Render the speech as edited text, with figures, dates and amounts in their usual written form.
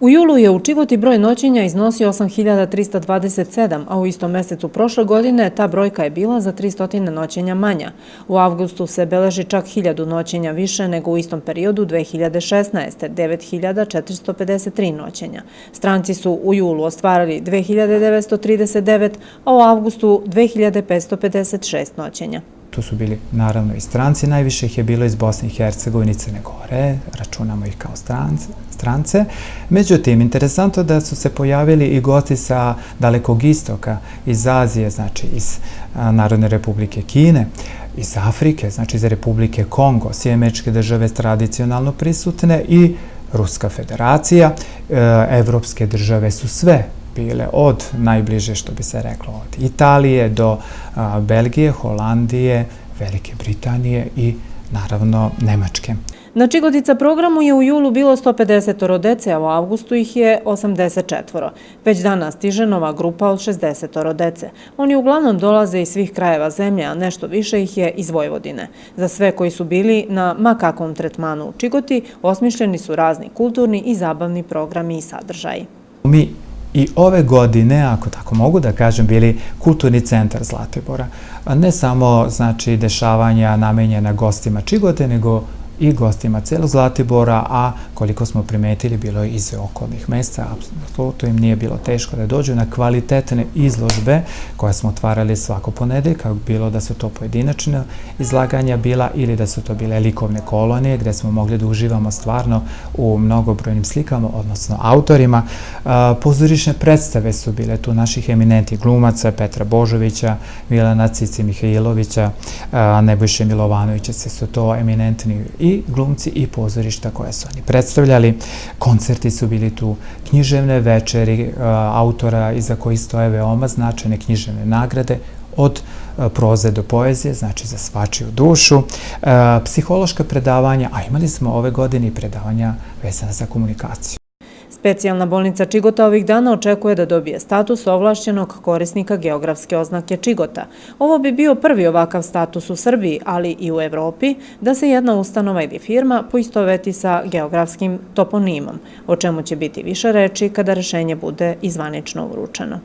U julu je u Čigoti broj noćenja iznosio 8.327, a u istom mesecu prošle godine ta brojka je bila za 300 noćenja manja. U avgustu se beleži čak 1000 noćenja više nego u istom periodu 2016. 9.453 noćenja. Stranci su u julu ostvarili 2.939, a u avgustu 2.556 noćenja. Tu su bili naravno i stranci, najviše ih je bilo iz Bosne i Hercegovine i Crne Gore, računamo ih kao strance. Međutim, interesantno da su se pojavili i gosti sa Dalekog istoka, iz Azije, znači iz Narodne republike Kine, iz Afrike, znači iz Republike Kongo, Sjedinjene Američke Države tradicionalno prisutne i Ruska federacija. Evropske države su sve bile od najbliže, što bi se reklo, od Italije do Belgije, Holandije, Velike Britanije i naravno Nemačke. Na Čigotica programu je u julu bilo 150 dece, a u avgustu ih je 84. Već danas stiže nova grupa od 60 dece. Oni uglavnom dolaze iz svih krajeva zemlje, a nešto više ih je iz Vojvodine. Za sve koji su bili na makakvom tretmanu u Čigoti, osmišljeni su razni kulturni i zabavni programi i sadržaji. Mi i ove godine, ako tako mogu da kažem, bili kulturni centar Zlatibora. Ne samo, znači, dešavanja namenjena gostima Čigote, nego i gostima celog Zlatibora, a koliko smo primetili, bilo je iz okolnih mesta. Apsolutno im nije bilo teško da dođu na kvalitetne izložbe koje smo otvarali svako ponedeljka, bilo da su to pojedinačne izlaganja bila ili da su to bile likovne kolonije gde smo mogli da uživamo stvarno u mnogobrojnim slikama, odnosno autorima. Pozorišne predstave su bile tu naših eminentnih glumaca, Petra Božovića, Milana Cici Mihajlovića, Nebojše Milovanovića, sve su to eminentni i glumci i pozorišta koje su oni predstavljali. Koncerti su bili tu, književne večeri autora iza kojih stoje veoma značajne književne nagrade, od proze do poezije, znači za svačiju dušu, psihološka predavanja, a imali smo ove godine i predavanja vezana za komunikaciju. Specijalna bolnica Čigota ovih dana očekuje da dobije status ovlašćenog korisnika geografske oznake Čigota. Ovo bi bio prvi ovakav status u Srbiji, ali i u Evropi, da se jedna ustanova ili firma poistoveti sa geografskim toponimom, o čemu će biti više reči kada rešenje bude i zvanično uručeno.